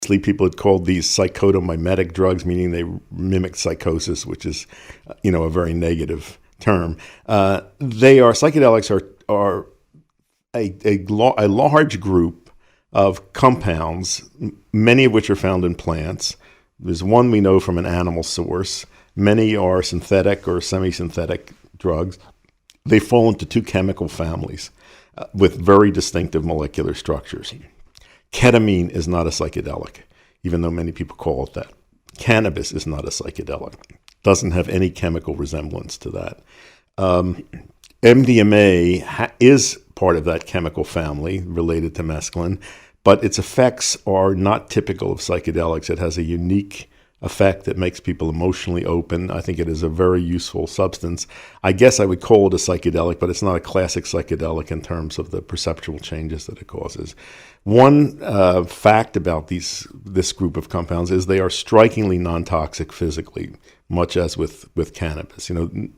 people had called these psychotomimetic drugs, meaning they mimic psychosis, which is, a very negative term. Psychedelics are a large group of compounds, many of which are found in plants. There's one we know from an animal source. Many are synthetic or semi-synthetic drugs. They fall into two chemical families with very distinctive molecular structures. Ketamine is not a psychedelic, even though many people call it that. Cannabis is not a psychedelic. Doesn't have any chemical resemblance to that. MDMA is part of that chemical family related to mescaline, but its effects are not typical of psychedelics. It has a unique effect that makes people emotionally open. I think it is a very useful substance. I guess I would call it a psychedelic, but it's not a classic psychedelic in terms of the perceptual changes that it causes. One fact about this group of compounds is they are strikingly non-toxic physically, much as with cannabis.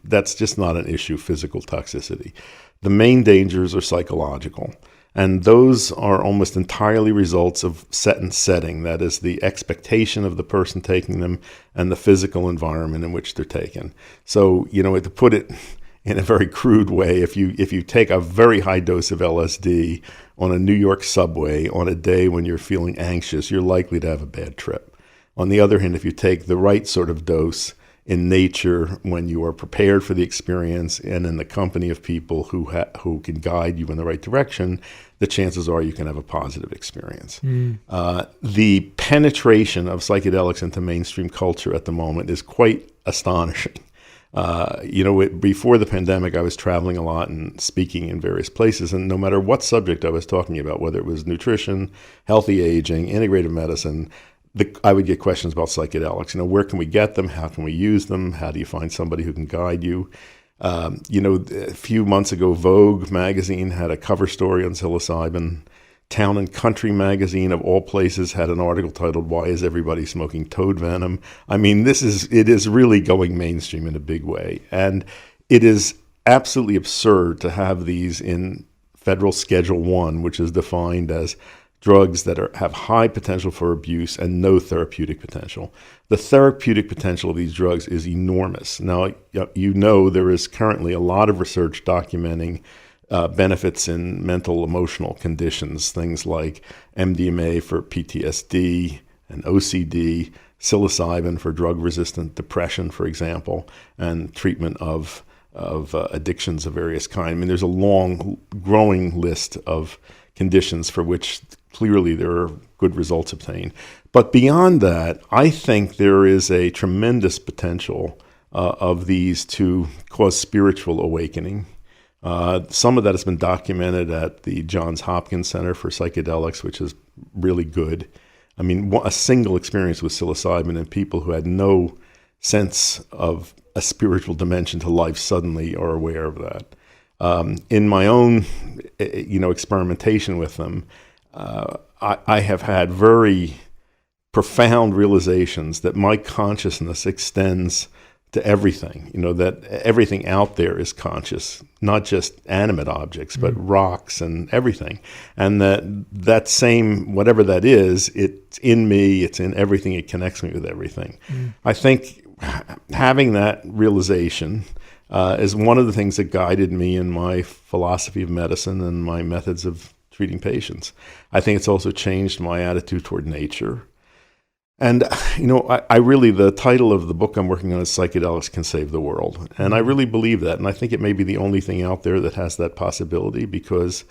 That's just not an issue, physical toxicity. The main dangers are psychological. And those are almost entirely results of set and setting. That is the expectation of the person taking them and the physical environment in which they're taken. So, to put it in a very crude way, if you take a very high dose of LSD on a New York subway on a day when you're feeling anxious, you're likely to have a bad trip. On the other hand, if you take the right sort of dose in nature, when you are prepared for the experience and in the company of people who can guide you in the right direction, the chances are you can have a positive experience. The penetration of psychedelics into mainstream culture at the moment is quite astonishing. Before the pandemic, I was traveling a lot and speaking in various places, and no matter what subject I was talking about, whether it was nutrition, healthy aging, integrative medicine, I would get questions about psychedelics. Where can we get them? How can we use them? How do you find somebody who can guide you? A few months ago, Vogue magazine had a cover story on psilocybin. Town and Country magazine, of all places, had an article titled, "Why is everybody smoking toad venom?" I mean, it is really going mainstream in a big way. And it is absolutely absurd to have these in federal Schedule 1, which is defined as drugs that have high potential for abuse and no therapeutic potential. The therapeutic potential of these drugs is enormous. Now, there is currently a lot of research documenting benefits in mental emotional conditions, things like MDMA for PTSD and OCD, psilocybin for drug-resistant depression, for example, and treatment of addictions of various kinds. I mean, there's a long, growing list of conditions for which clearly there are good results obtained. But beyond that, I think there is a tremendous potential of these to cause spiritual awakening. Some of that has been documented at the Johns Hopkins Center for Psychedelics, which is really good. I mean, a single experience with psilocybin and people who had no sense of a spiritual dimension to life suddenly are aware of that. In my own, experimentation with them, I have had very profound realizations that my consciousness extends to everything, that everything out there is conscious, not just animate objects, but rocks and everything. And that same, whatever that is, it's in me, it's in everything, it connects me with everything. I think having that realization is one of the things that guided me in my philosophy of medicine and my methods of treating patients. I think it's also changed my attitude toward nature. And, I really, the title of the book I'm working on is Psychedelics Can Save the World. And I really believe that. And I think it may be the only thing out there that has that possibility because,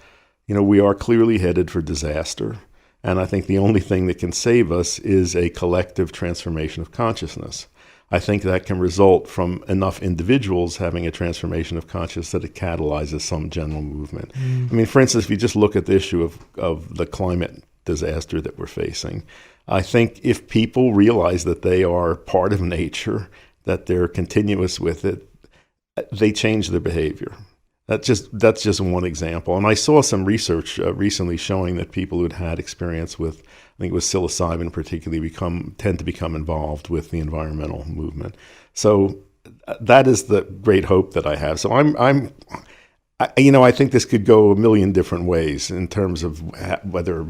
we are clearly headed for disaster. And I think the only thing that can save us is a collective transformation of consciousness. I think that can result from enough individuals having a transformation of consciousness that it catalyzes some general movement. I mean, for instance, if you just look at the issue of the climate disaster that we're facing, I think if people realize that they are part of nature, that they're continuous with it, they change their behavior. That's just one example. And I saw some research recently showing that people who'd had experience with, I think it was psilocybin particularly, tend to become involved with the environmental movement. So that is the great hope that I have. So I think this could go a million different ways in terms of whether,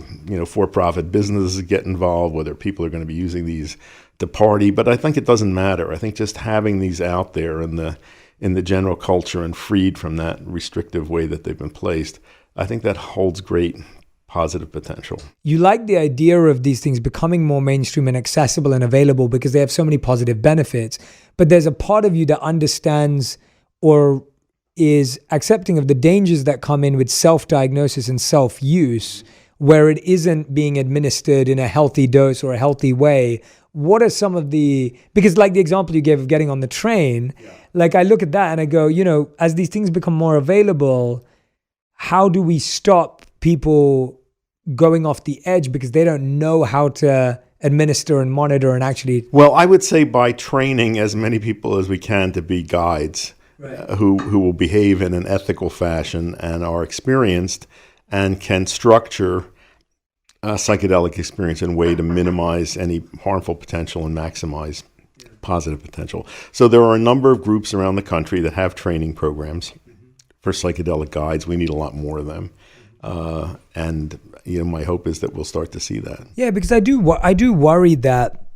for-profit businesses get involved, whether people are going to be using these to party. But I think it doesn't matter. I think just having these out there in the general culture and freed from that restrictive way that they've been placed, I think that holds great positive potential. You like the idea of these things becoming more mainstream and accessible and available because they have so many positive benefits. But there's a part of you that understands or is accepting of the dangers that come in with self-diagnosis and self-use, where it isn't being administered in a healthy dose or a healthy way. What are some of because like the example you gave of getting on the train, like I look at that and I go, as these things become more available, how do we stop people going off the edge because they don't know how to administer and monitor and actually... Well, I would say by training as many people as we can to be guides. Right. Who will behave in an ethical fashion and are experienced and can structure a psychedelic experience in a way to minimize any harmful potential and maximize positive potential. So there are a number of groups around the country that have training programs for psychedelic guides. We need a lot more of them. And my hope is that we'll start to see that. Yeah, because I do worry that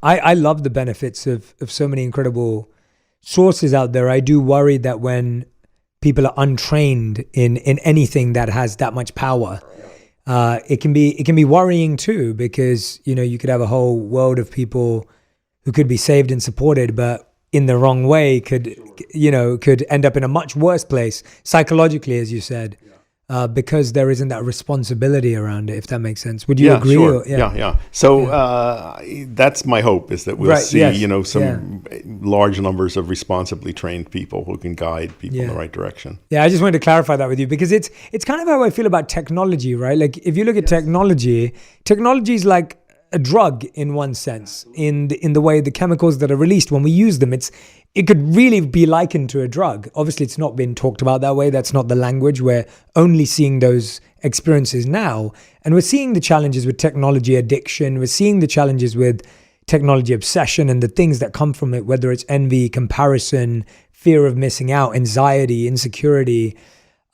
I love the benefits of so many incredible sources out there. I do worry that when people are untrained in anything that has that much power, it can be worrying too, because you could have a whole world of people who could be saved and supported, but in the wrong way could end up in a much worse place psychologically, as you said. Because there isn't that responsibility around it, if that makes sense. Would you agree? Sure. Yeah. So that's my hope, is that we'll see, some large numbers of responsibly trained people who can guide people in the right direction. Yeah, I just wanted to clarify that with you, because it's kind of how I feel about technology, right? Like if you look at technology is like a drug in one sense, in the way the chemicals that are released when we use them, it could really be likened to a drug. Obviously, it's not been talked about that way. That's not the language. We're only seeing those experiences now. And we're seeing the challenges with technology addiction. We're seeing the challenges with technology obsession and the things that come from it, whether it's envy, comparison, fear of missing out, anxiety, insecurity.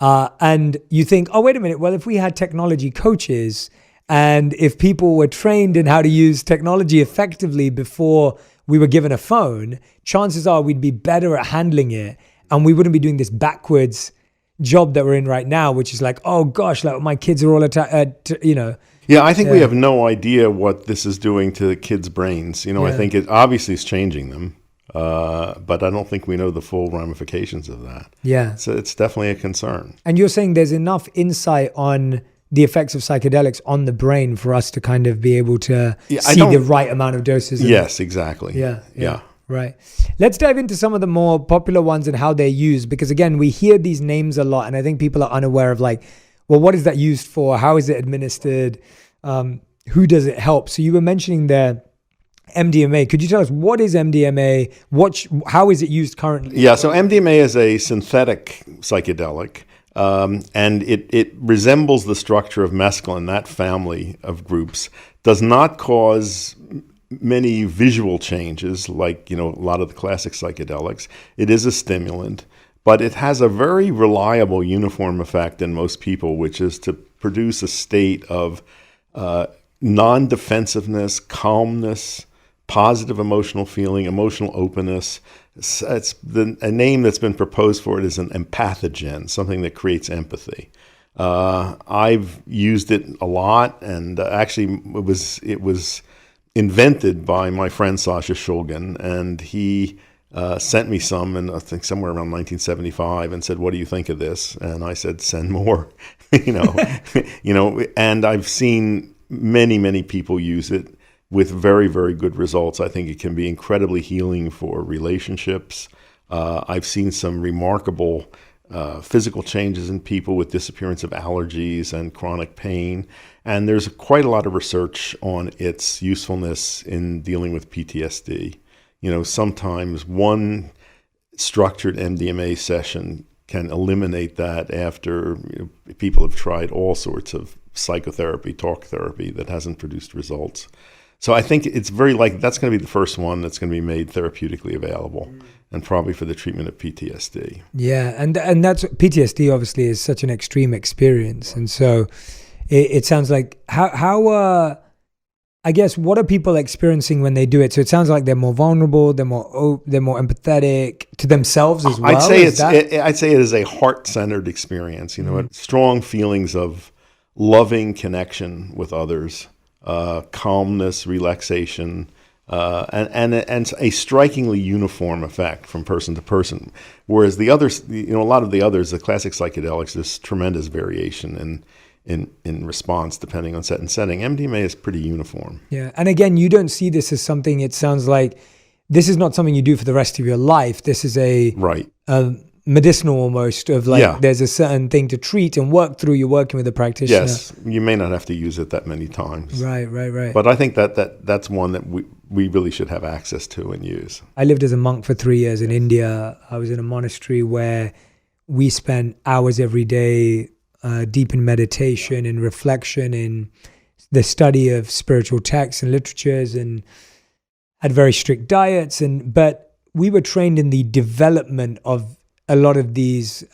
And you think, oh, wait a minute. Well, if we had technology coaches and if people were trained in how to use technology effectively before we were given a phone, chances are we'd be better at handling it, and we wouldn't be doing this backwards job that we're in right now, which is like, oh gosh, like my kids are all Yeah, I think we have no idea what this is doing to the kids' brains. I think it obviously is changing them, but I don't think we know the full ramifications of that. Yeah. So it's definitely a concern. And you're saying there's enough insight on the effects of psychedelics on the brain for us to kind of be able to see the right amount of doses. Yes, exactly. Yeah. Right. Let's dive into some of the more popular ones and how they're used, because again, we hear these names a lot and I think people are unaware of like, well, what is that used for? How is it administered? Who does it help? So you were mentioning there MDMA. Could you tell us what is MDMA? How is it used currently? Yeah, so MDMA is a synthetic psychedelic. And it resembles the structure of mescaline, that family of groups, does not cause many visual changes like, a lot of the classic psychedelics. It is a stimulant, but it has a very reliable uniform effect in most people, which is to produce a state of non-defensiveness, calmness, positive emotional feeling, emotional openness. A name that's been proposed for it is an empathogen, something that creates empathy. I've used it a lot, and actually it was invented by my friend Sasha Shulgin, and he sent me some, and I think somewhere around 1975, and said, "What do you think of this?" And I said, "Send more," And I've seen many people use it with very, very good results. I think it can be incredibly healing for relationships. I've seen some remarkable physical changes in people with disappearance of allergies and chronic pain. And there's quite a lot of research on its usefulness in dealing with PTSD. Sometimes one structured MDMA session can eliminate that after people have tried all sorts of psychotherapy, talk therapy that hasn't produced results. So I think it's very likely that's going to be the first one that's going to be made therapeutically available, and probably for the treatment of PTSD. Yeah, and that's PTSD obviously is such an extreme experience, and so it sounds like how I guess what are people experiencing when they do it? So it sounds like they're more vulnerable, they're more empathetic to themselves as well. I'd say it is a heart-centered experience. You know, strong feelings of loving connection with others, calmness, relaxation. And a strikingly uniform effect from person to person, whereas the others, a lot of the others, the classic psychedelics, there's tremendous variation in response depending on set and setting. MDMA is pretty uniform. Yeah, and again, you don't see this as something. It sounds like this is not something you do for the rest of your life. This is a medicinal almost of like there's a certain thing to treat and work through. You're working with a practitioner. Yes, you may not have to use it that many times. Right. But I think that's one that we really should have access to and use. I lived as a monk for 3 years in India. I was in a monastery where we spent hours every day deep in meditation and reflection, in the study of spiritual texts and literatures, and had very strict diets. But we were trained in the development of a lot of these,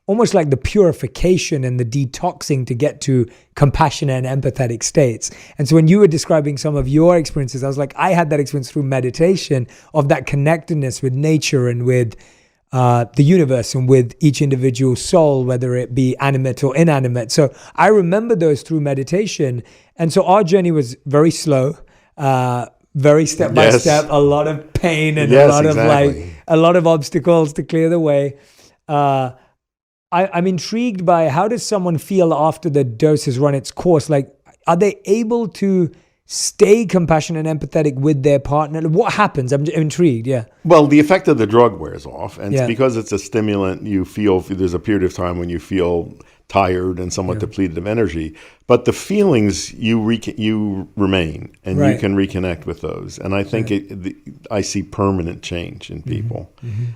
almost like the purification and the detoxing to get to compassionate and empathetic states. And so when you were describing some of your experiences, I was like, I had that experience through meditation of that connectedness with nature and with the universe and with each individual soul, whether it be animate or inanimate. So I remember those through meditation. And so our journey was very slow, very step by step, a lot of pain and a lot of obstacles to clear the way. I'm intrigued by how does someone feel after the dose has run its course? Like, are they able to stay compassionate and empathetic with their partner? What happens? I'm intrigued. Yeah. Well, the effect of the drug wears off, and because it's a stimulant, you feel there's a period of time when you feel tired and somewhat depleted of energy, but the feelings you remain, and you can reconnect with those. And I think I see permanent change in people.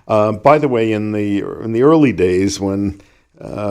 By the way, in the early days when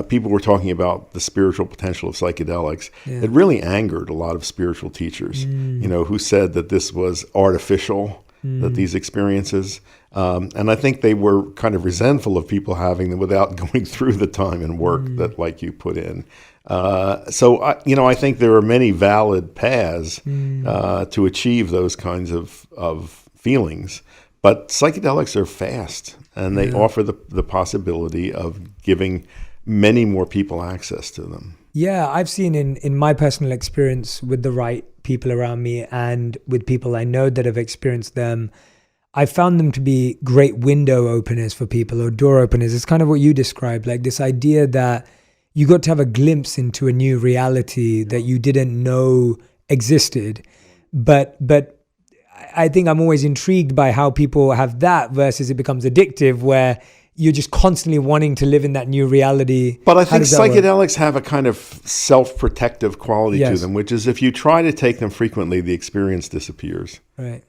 people were talking about the spiritual potential of psychedelics, it really angered a lot of spiritual teachers, who said that this was artificial, that these experiences, and I think they were kind of resentful of people having them without going through the time and work that like you put in. So I think there are many valid paths to achieve those kinds of feelings, but psychedelics are fast, and they offer the possibility of giving many more people access to them. Yeah, I've seen in my personal experience with the right people around me and with people I know that have experienced them, I found them to be great window openers for people, or door openers. It's kind of what you described, like this idea that you got to have a glimpse into a new reality that you didn't know existed. But I think I'm always intrigued by how people have that versus it becomes addictive, where you're just constantly wanting to live in that new reality. But I think psychedelics have a kind of self-protective quality to them, which is if you try to take them frequently, the experience disappears. Right.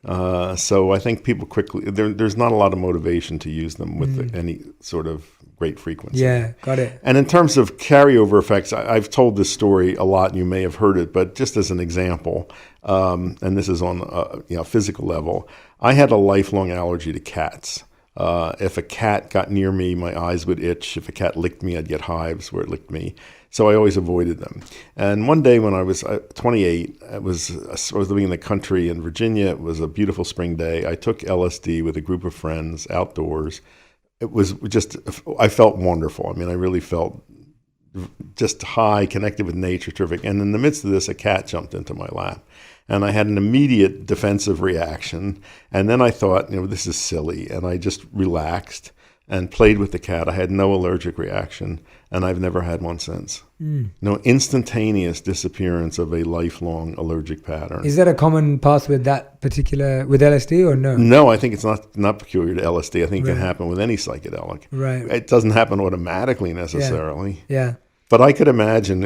So I think people quickly, there's not a lot of motivation to use them with any sort of great frequency. Yeah, got it. And in terms of carryover effects, I've told this story a lot, and you may have heard it, but just as an example, and this is on a physical level, I had a lifelong allergy to cats. If a cat got near me, my eyes would itch. If a cat licked me, I'd get hives where it licked me. So I always avoided them. And one day when I was 28, I was living in the country in Virginia. It was a beautiful spring day. I took LSD with a group of friends outdoors. It was just, I felt wonderful. I mean, I really felt just high, connected with nature, terrific. And in the midst of this, a cat jumped into my lap. And I had an immediate defensive reaction. And then I thought, this is silly. And I just relaxed and played with the cat. I had no allergic reaction, and I've never had one since. No instantaneous disappearance of a lifelong allergic pattern. Is that a common path with LSD or no? No, I think it's not peculiar to LSD. I think it can happen with any psychedelic. Right. It doesn't happen automatically necessarily. Yeah. But I could imagine,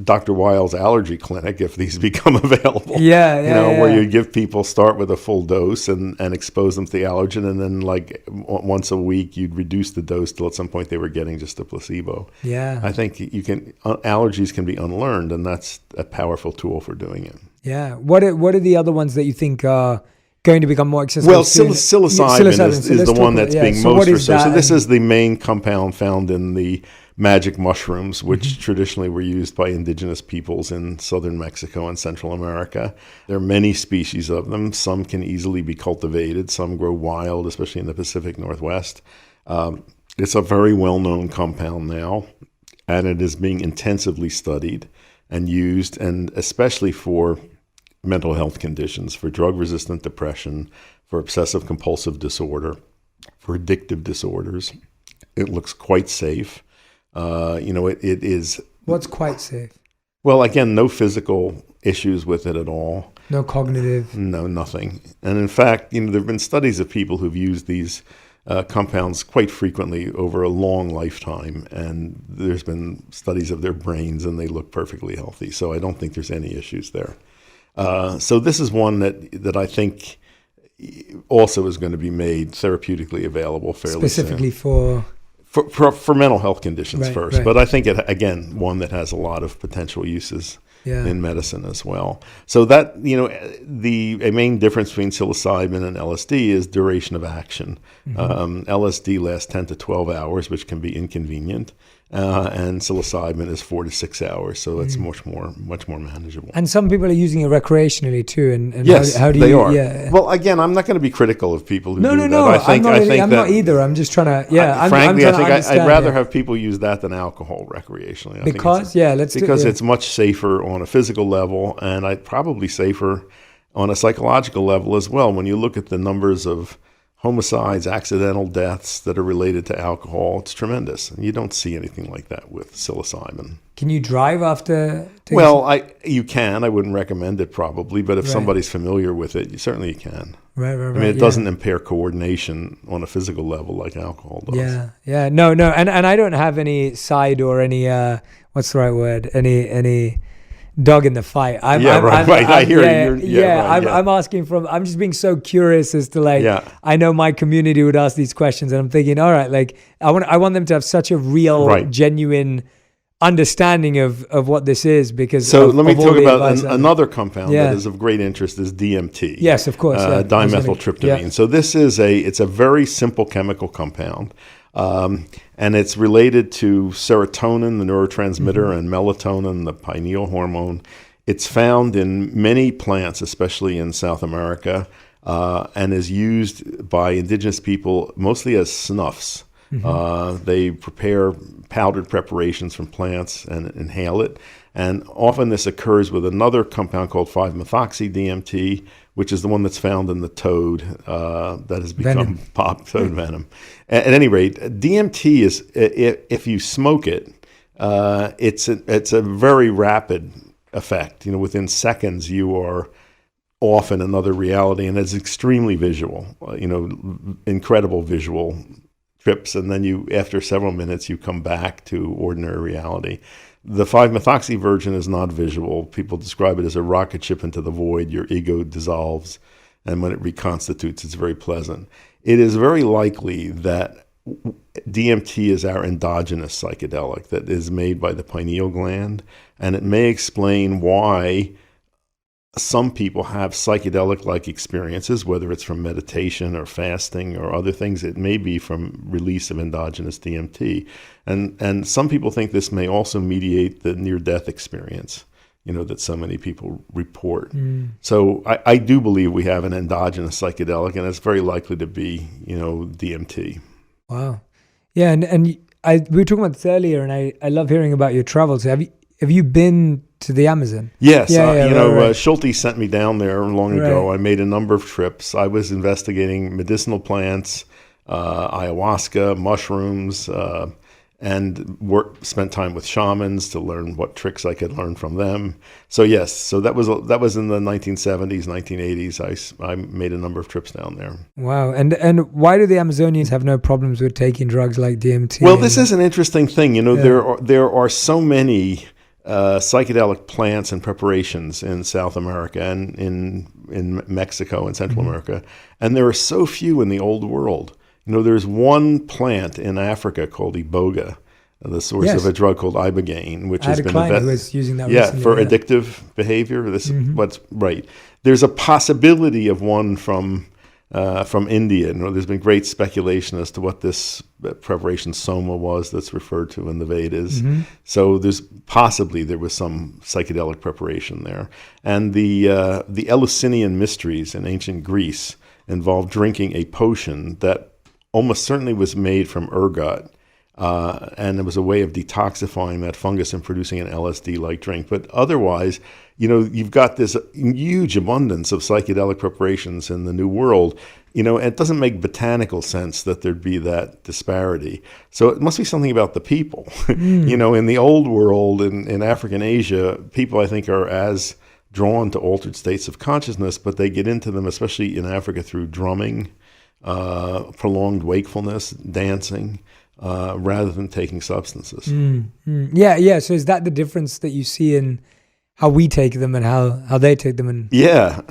Dr. Weil's allergy clinic, if these become available. Where you give people, start with a full dose and expose them to the allergen, and then like once a week you'd reduce the dose till at some point they were getting just a placebo. Yeah. I think allergies can be unlearned, and that's a powerful tool for doing it. Yeah. What are the other ones that you think are going to become more accessible? Well, psilocybin is the one that's being most researched. So this is the main compound found in the magic mushrooms, which traditionally were used by indigenous peoples in southern Mexico and Central America. There are many species of them. Some can easily be cultivated. Some grow wild, especially in the Pacific Northwest. It's a very well-known compound now, and it is being intensively studied and used, and especially for mental health conditions, for drug-resistant depression, for obsessive-compulsive disorder, for addictive disorders. It looks quite safe. It is... What's quite safe? Well, again, no physical issues with it at all. No cognitive? No, nothing. And in fact, there have been studies of people who've used these compounds quite frequently over a long lifetime, and there's been studies of their brains, and they look perfectly healthy. So I don't think there's any issues there. So this is one that I think also is going to be made therapeutically available fairly specifically soon. For mental health conditions first. Right. But I think, one that has a lot of potential uses in medicine as well. So that, a main difference between psilocybin and LSD is duration of action. LSD lasts 10 to 12 hours, which can be inconvenient. And psilocybin is 4 to 6 hours, so it's much more manageable. And some people are using it recreationally too. And yes, how do they you? are. Yeah. Well, again, I'm not going to be critical of people who do that. No. I'm not either. I'm just trying to. Yeah. Frankly, I'm I think I'd rather have people use that than alcohol recreationally. Because it's much safer on a physical level, and I'd probably safer on a psychological level as well. When you look at the numbers of homicides, accidental deaths that are related to alcohol, it's tremendous. And you don't see anything like that with psilocybin. Can you drive after? You can. I wouldn't recommend it probably, but if somebody's familiar with it, you certainly can. Right. I mean, it doesn't impair coordination on a physical level like alcohol does. Yeah. No. And I don't have any side or any, what's the right word? Any dog in the fight. I hear you. I'm asking I'm just being so curious as to I know my community would ask these questions, and I'm thinking, all right, I want them to have such a real, genuine understanding of what this is, because let me talk about another compound that is of great interest is DMT. Yes, of course. Dimethyltryptamine. Yeah. So this is it's a very simple chemical compound. And it's related to serotonin, the neurotransmitter, and melatonin, the pineal hormone. It's found in many plants, especially in South America, and is used by indigenous people mostly as snuffs. They prepare powdered preparations from plants and inhale it. And often this occurs with another compound called 5-methoxy-DMT, which is the one that's found in the toad that has become toad venom. At any rate, DMT is, if you smoke it, it's a very rapid effect. Within seconds you are off in another reality, and it's extremely visual. Incredible visual trips, and then after several minutes you come back to ordinary reality. The 5-methoxy version is not visual. People describe it as a rocket ship into the void. Your ego dissolves, and when it reconstitutes, it's very pleasant. It is very likely that DMT is our endogenous psychedelic that is made by the pineal gland, and it may explain why some people have psychedelic-like experiences, whether it's from meditation or fasting or other things. It may be from release of endogenous DMT. And some people think this may also mediate the near-death experience, that so many people report. So I do believe we have an endogenous psychedelic, and it's very likely to be, DMT. Wow. Yeah, and we were talking about this earlier, and I love hearing about your travels. Have you been to the Amazon? Yes. Schulte sent me down there long ago. I made a number of trips. I was investigating medicinal plants, ayahuasca, mushrooms, and spent time with shamans to learn what tricks I could learn from them. So yes, so that was in the 1970s, 1980s. I made a number of trips down there. Wow. And why do the Amazonians have no problems with taking drugs like DMT? Well, this is an interesting thing. There are so many psychedelic plants and preparations in South America and in Mexico and Central America, and there are so few in the old world. There's one plant in Africa called iboga, the source of a drug called ibogaine, which has been who was using that recently, for addictive behavior. This is what's right. There's a possibility of one from India. There's been great speculation as to what this preparation soma was that's referred to in the Vedas. So there was some psychedelic preparation there. And the Eleusinian mysteries in ancient Greece involved drinking a potion that almost certainly was made from ergot. And it was a way of detoxifying that fungus and producing an LSD-like drink. But otherwise, you've got this huge abundance of psychedelic preparations in the New World. It doesn't make botanical sense that there'd be that disparity. So it must be something about the people. In the Old World, in African Asia, people, I think, are as drawn to altered states of consciousness, but they get into them, especially in Africa, through drumming, prolonged wakefulness, dancing, rather than taking substances. Yeah. So is that the difference that you see in how we take them and how they take them? And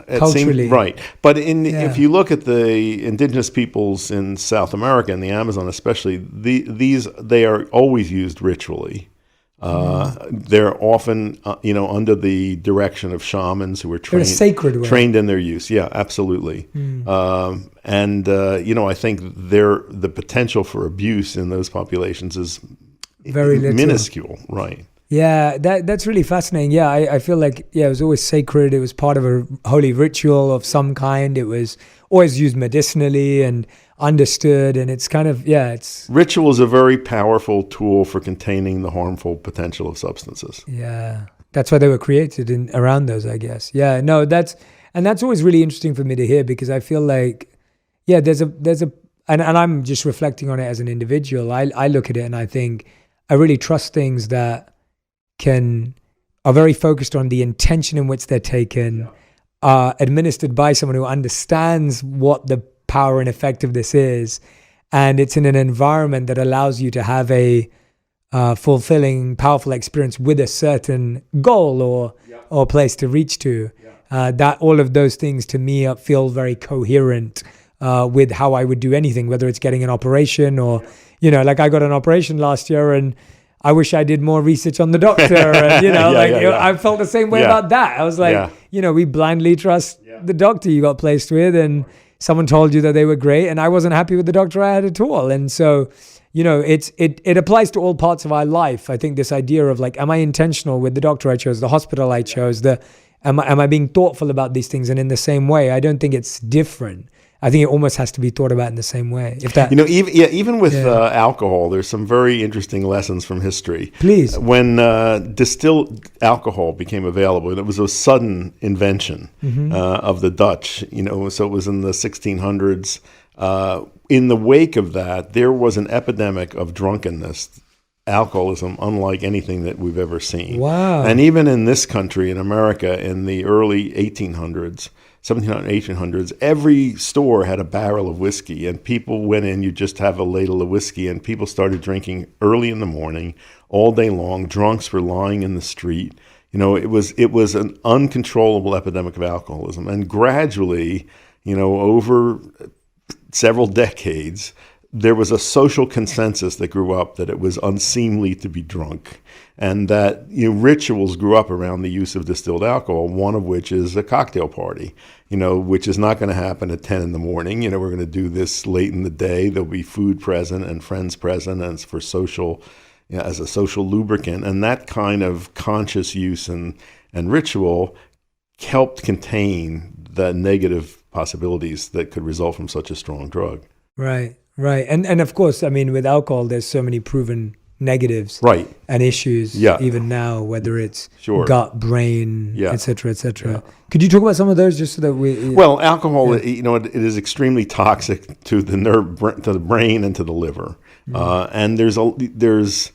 culturally, right. But if you look at the indigenous peoples in South America and the Amazon especially, they are always used ritually. They're often, under the direction of shamans who are trained in their use. Yeah, absolutely. I think the potential for abuse in those populations is very minuscule. Right. Yeah, that's really fascinating. Yeah, I feel like, it was always sacred. It was part of a holy ritual of some kind. It was always used medicinally and understood, and it's kind of, it's... Ritual is a very powerful tool for containing the harmful potential of substances. Yeah, that's why they were created around those, I guess. Yeah, no, that's always really interesting for me to hear, because I feel like, there's a and I'm just reflecting on it as an individual. I look at it and I think I really trust things that are very focused on the intention in which they're taken, administered by someone who understands what the power and effect of this is, and it's in an environment that allows you to have a fulfilling, powerful experience with a certain goal or place to reach to. That all of those things to me feel very coherent with how I would do anything, whether it's getting an operation or, like I got an operation last year and I wish I did more research on the doctor. And, I felt the same way about that. I was like, we blindly trust the doctor you got placed with, and someone told you that they were great, and I wasn't happy with the doctor I had at all. And so, it applies to all parts of our life. I think this idea of like, am I intentional with the doctor I chose, the hospital I chose, am I being thoughtful about these things? And in the same way, I don't think it's different. I think it almost has to be thought about in the same way. If that, even with alcohol, there's some very interesting lessons from history. Please. When distilled alcohol became available, and it was a sudden invention of the Dutch, so it was in the 1600s. In the wake of that, there was an epidemic of drunkenness, alcoholism, unlike anything that we've ever seen. Wow. And even in this country, in America, in the early 1800s, 1700s, 1800s, every store had a barrel of whiskey, and people went in, you just have a ladle of whiskey, and people started drinking early in the morning, all day long. Drunks were lying in the street. It was an uncontrollable epidemic of alcoholism. And gradually, over several decades, there was a social consensus that grew up that it was unseemly to be drunk, and that rituals grew up around the use of distilled alcohol, one of which is a cocktail party, which is not going to happen at 10 in the morning. We're going to do this late in the day. There'll be food present and friends present, and it's for social, as a social lubricant. And that kind of conscious use and ritual helped contain the negative possibilities that could result from such a strong drug. Right. And of course, I mean, with alcohol, there's so many proven negatives Right. and issues Yeah. even now, whether it's Sure. gut, brain, Yeah. et cetera, et cetera. Could you talk about some of those just so that we... Well, alcohol, it is extremely toxic to the to the brain and to the liver. And there's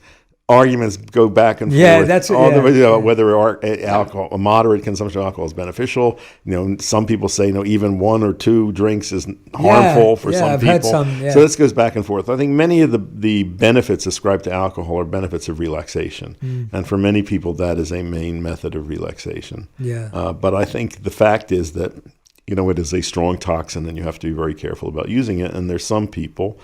arguments go back and forth. That's it. Whether alcohol, a moderate consumption of alcohol is beneficial. Some people say even 1 or 2 drinks is harmful for some I've people. heard some, So this goes back and forth. I think many of the benefits ascribed to alcohol are benefits of relaxation, and for many people that is a main method of relaxation. But I think the fact is that it is a strong toxin, and you have to be very careful about using it. And there's some people,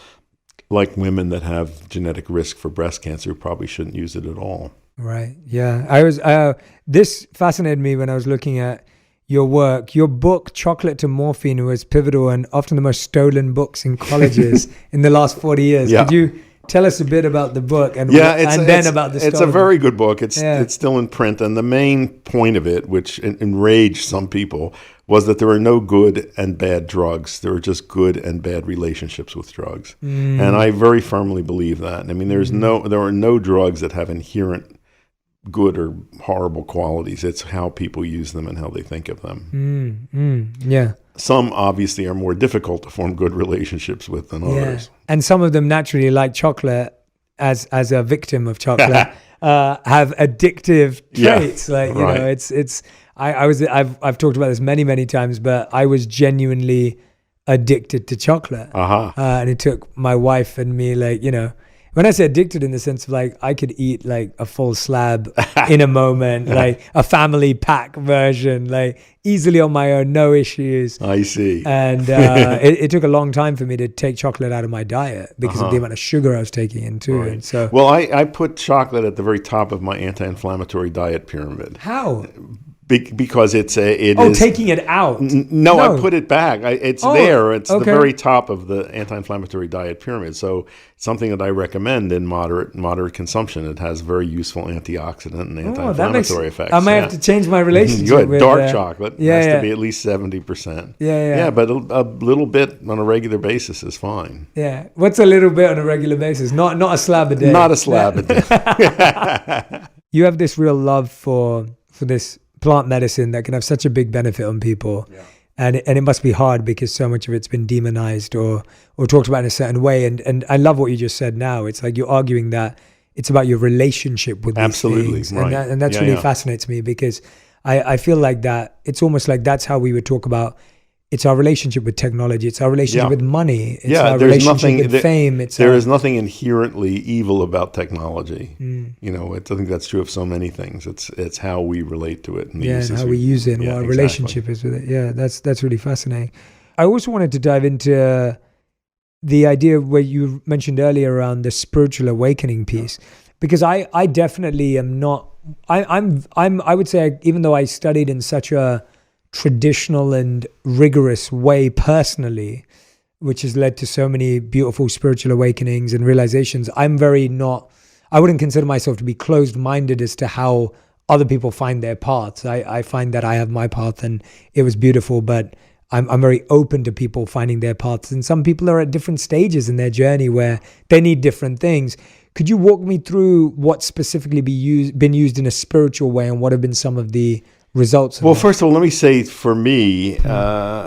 like women that have genetic risk for breast cancer, who probably shouldn't use it at all. Right. Yeah. This fascinated me when I was looking at your work. Your book, Chocolate to Morphine, was pivotal and often the most stolen books in colleges in the last 40 years. Yeah. Could you tell us a bit about the book about the It's a very good book. It's still in print. And the main point of it, which enraged some people, was that there are no good and bad drugs. There are just good and bad relationships with drugs. And I very firmly believe that. I mean, there are no drugs that have inherent good or horrible qualities. It's how people use them and how they think of them. Yeah. Some obviously are more difficult to form good relationships with than others. And some of them naturally, like chocolate, as a victim of chocolate, have addictive traits. I've talked about this many times, but I was genuinely addicted to chocolate. And it took my wife and me, when I say addicted in the sense of I could eat a full slab in a moment, a family pack version, easily on my own, no issues. I see. And it took a long time for me to take chocolate out of my diet because of the amount of sugar I was taking in too. Right. And so, well, I put chocolate at the very top of my anti-inflammatory diet pyramid. How? Because it is taking it out. No, I put it back. It's there. It's the okay. very top of the anti-inflammatory diet pyramid. So something that I recommend in moderate consumption. It has very useful antioxidant and anti-inflammatory effects. I might have to change my relationship Good. with Dark chocolate has to be at least 70%. Yeah, but a little bit on a regular basis is fine. Yeah. What's a little bit on a regular basis? Not a slab a day. Not a slab a day. You have this real love for this plant medicine that can have such a big benefit on people. And it must be hard because so much of it's been demonized or talked about in a certain way. And I love what you just said now. It's like you're arguing that it's about your relationship with these things. Right. And that's really fascinates me because I feel like that it's almost like that's how we would talk about it's our relationship with technology. It's our relationship with money. It's our relationship with fame. There is nothing inherently evil about technology. I think that's true of so many things. It's how we relate to it. And and how we use it and what our relationship is with it. Yeah, that's really fascinating. I also wanted to dive into the idea where you mentioned earlier around the spiritual awakening piece, because I definitely am not. I would say, even though I studied in such a traditional and rigorous way personally, which has led to so many beautiful spiritual awakenings and realizations, I wouldn't consider myself to be closed-minded as to how other people find their paths. I find that I have my path and it was beautiful, but I'm very open to people finding their paths. And some people are at different stages in their journey where they need different things. Could you walk me through what specifically been used in a spiritual way and what have been some of the results? Well, first of all, let me say for me,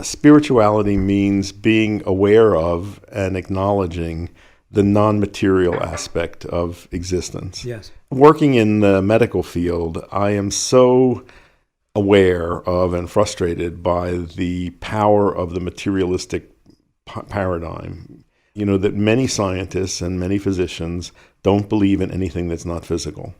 spirituality means being aware of and acknowledging the non-material aspect of existence. Yes. Working in the medical field, I am so aware of and frustrated by the power of the materialistic paradigm. That many scientists and many physicians don't believe in anything that's not physical.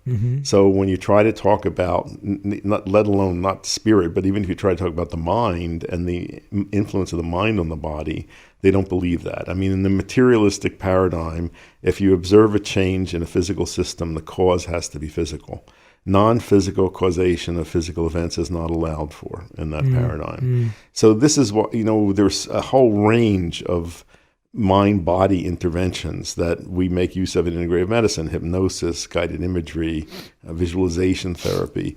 So when you try to talk about, let alone not spirit, but even if you try to talk about the mind and the influence of the mind on the body, they don't believe that. I mean, in the materialistic paradigm, if you observe a change in a physical system, the cause has to be physical. Non-physical causation of physical events is not allowed for in that paradigm. So this is what, there's a whole range of mind-body interventions that we make use of in integrative medicine: hypnosis, guided imagery, visualization therapy.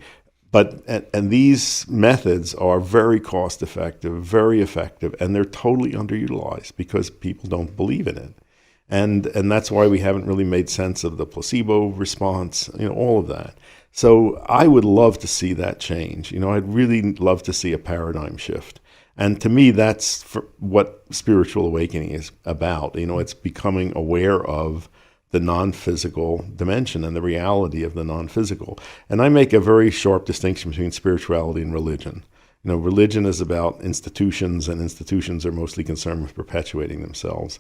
And these methods are very cost-effective, very effective, and they're totally underutilized because people don't believe in it. And that's why we haven't really made sense of the placebo response, all of that. So I would love to see that change. I'd really love to see a paradigm shift. And to me, that's what spiritual awakening is about. It's becoming aware of the non-physical dimension and the reality of the non-physical. And I make a very sharp distinction between spirituality and religion. Religion is about institutions, and institutions are mostly concerned with perpetuating themselves.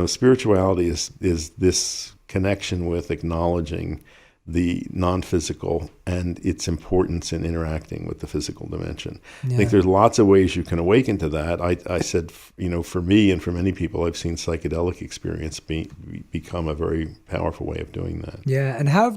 Spirituality is this connection with acknowledging the non-physical and its importance in interacting with the physical dimension. Yeah. I think there's lots of ways you can awaken to that. I said, for me and for many people, I've seen psychedelic experience become a very powerful way of doing that. Yeah, and how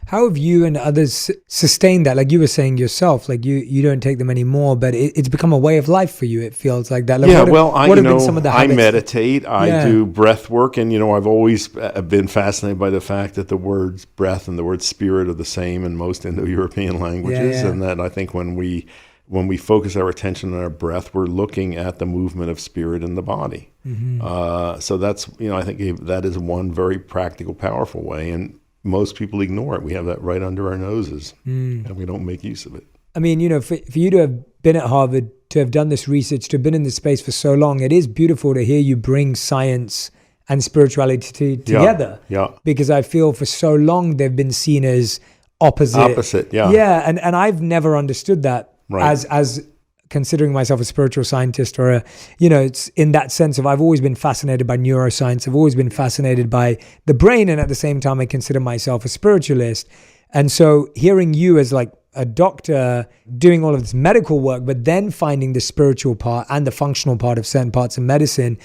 have you and others sustained that? Like you were saying yourself, like you don't take them anymore, but it's become a way of life for you. It feels like that. Like what have been some of the habits? I meditate, I do breath work, and I've always been fascinated by the fact that the words breath and the word spirit are the same in most Indo-European languages, and that I think when we focus our attention on our breath, we're looking at the movement of spirit in the body. Mm-hmm. So that's, I think that is one very practical, powerful way, and most people ignore it. We have that right under our noses, and we don't make use of it. I mean, for you to have been at Harvard, to have done this research, to have been in this space for so long, it is beautiful to hear you bring science and spirituality together. Yeah. Because I feel for so long they've been seen as opposite. Yeah. Yeah, and I've never understood that as considering myself a spiritual scientist or it's in that sense of I've always been fascinated by neuroscience. I've always been fascinated by the brain, and at the same time I consider myself a spiritualist. And so hearing you as like a doctor doing all of this medical work, but then finding the spiritual part and the functional part of certain parts of medicine,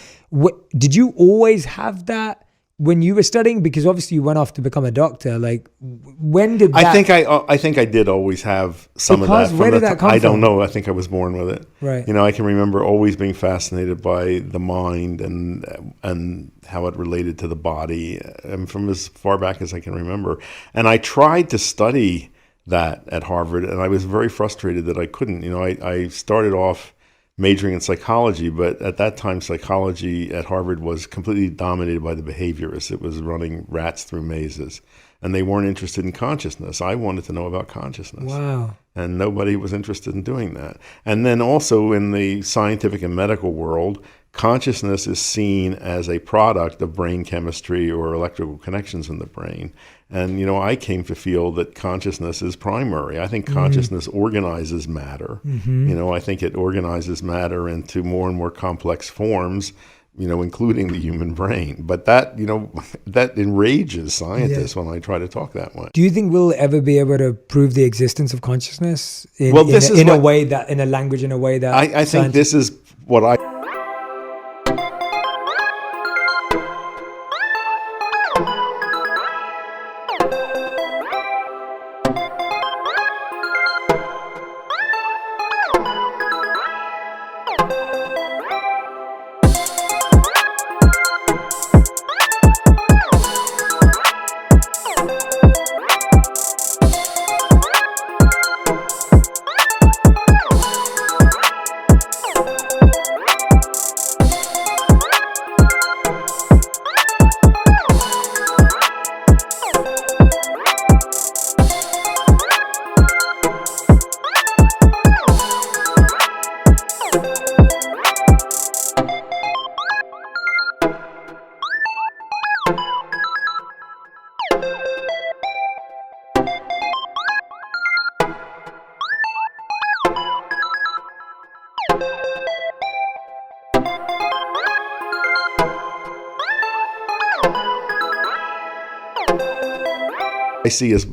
did you always have that when you were studying? Because obviously you went off to become a doctor. Like, when did that? I think I did always have some of that. Where did that come from? I don't know. I think I was born with it. Right. I can remember always being fascinated by the mind and how it related to the body, and from as far back as I can remember. And I tried to study that at Harvard, and I was very frustrated that I couldn't. I started off majoring in psychology, but at that time psychology at Harvard was completely dominated by the behaviorists. It was running rats through mazes, and they weren't interested in consciousness. I wanted to know about consciousness. Wow. And nobody was interested in doing that. And then also in the scientific and medical world, consciousness is seen as a product of brain chemistry or electrical connections in the brain. And, I came to feel that consciousness is primary. I think consciousness organizes matter. Mm-hmm. I think it organizes matter into more and more complex forms, including the human brain. But that, that enrages scientists when I try to talk that way. Do you think we'll ever be able to prove the existence of consciousness in a language, in a way that I think this is what I... I see as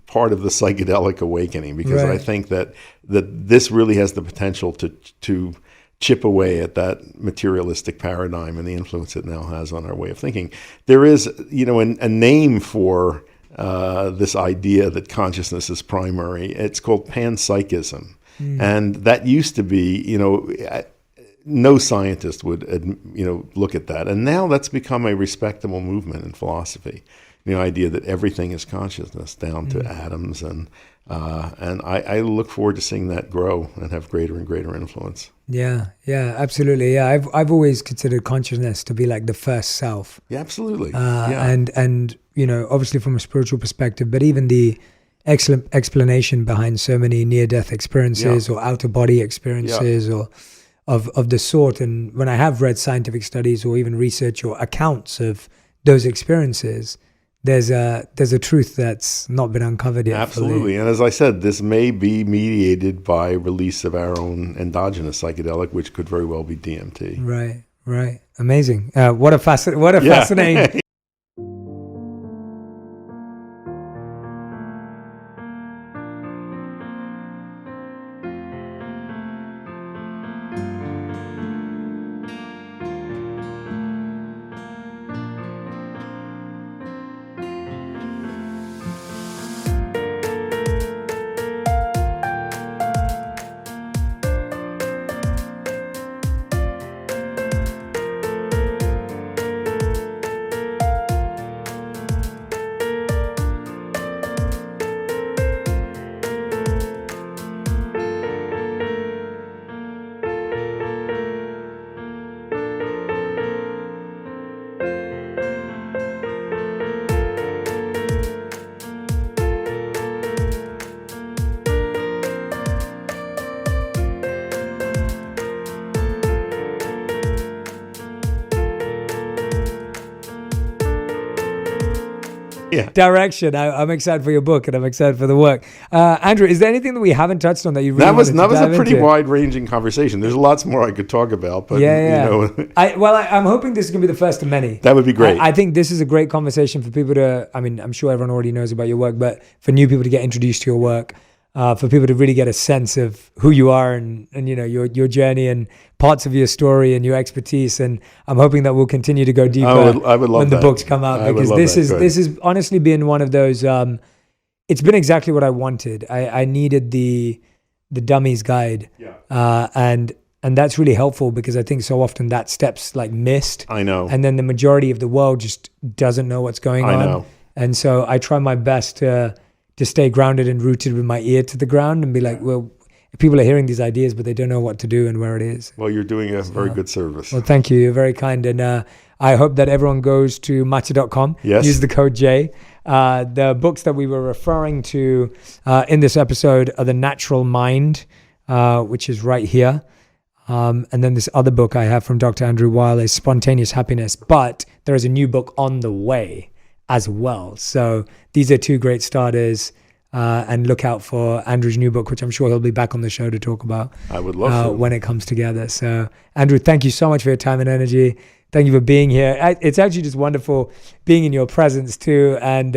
part of the psychedelic awakening, because I think that this really has the potential to chip away at that materialistic paradigm and the influence it now has on our way of thinking. There is, a name for this idea that consciousness is primary. It's called panpsychism. And that used to be, no scientist would, look at that. And now that's become a respectable movement in philosophy. the idea that everything is consciousness down to atoms, and I look forward to seeing that grow and have greater and greater influence. Yeah, absolutely. Yeah, I've always considered consciousness to be like the first self. Yeah, absolutely. And obviously from a spiritual perspective, but even the excellent explanation behind so many near-death experiences or out-of-body experiences or of the sort. And when I have read scientific studies or even research or accounts of those experiences, there's a truth that's not been uncovered yet. Absolutely. And as I said, this may be mediated by release of our own endogenous psychedelic, which could very well be DMT. Right. Amazing. What a fascinating. Direction. I'm excited for your book and I'm excited for the work. Andrew, is there anything that we haven't touched on that you really that was a pretty into? wide-ranging conversation. There's lots more I could talk about, but I'm hoping this is going to be the first of many. That would be great. I think this is a great conversation for people to, I'm sure everyone already knows about your work, but for new people to get introduced to your work, for people to really get a sense of who you are and your journey and parts of your story and your expertise. And I'm hoping that we'll continue to go deeper I would love when the books come out, because this is honestly been one of those, it's been exactly what I wanted. I needed the dummy's guide. And that's really helpful, because I think so often that step's like missed. I know. And then the majority of the world just doesn't know what's going on. I know. And so I try my best to stay grounded and rooted with my ear to the ground and be like, well, people are hearing these ideas, but they don't know what to do and where it is. Well, you're doing a very good service. Well, thank you. You're very kind. And I hope that everyone goes to matcha.com. Yes. Use the code J. The books that we were referring to in this episode are The Natural Mind, which is right here. And then this other book I have from Dr. Andrew Weil is Spontaneous Happiness. But there is a new book on the way as well. So these are two great starters. And look out for Andrew's new book, which I'm sure he'll be back on the show to talk about. I would love to. When it comes together. So, Andrew, thank you so much for your time and energy. Thank you for being here. It's actually just wonderful being in your presence too. And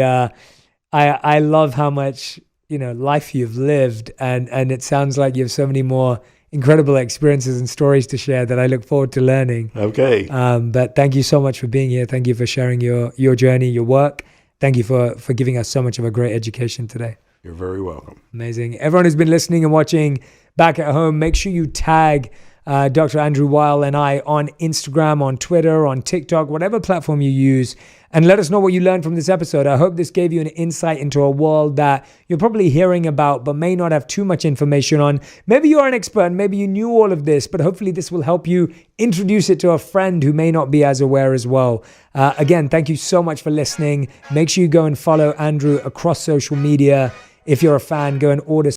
I love how much life you've lived, and it sounds like you have so many more incredible experiences and stories to share that I look forward to learning. Okay. But thank you so much for being here. Thank you for sharing your journey, your work. Thank you for giving us so much of a great education today. You're very welcome. Amazing. Everyone who's been listening and watching back at home, make sure you tag Dr. Andrew Weil and I on Instagram, on Twitter, on TikTok, whatever platform you use, and let us know what you learned from this episode. I hope this gave you an insight into a world that you're probably hearing about but may not have too much information on. Maybe you're an expert, maybe you knew all of this, but hopefully this will help you introduce it to a friend who may not be as aware as well. Again, thank you so much for listening. Make sure you go and follow Andrew across social media. If you're a fan, go and order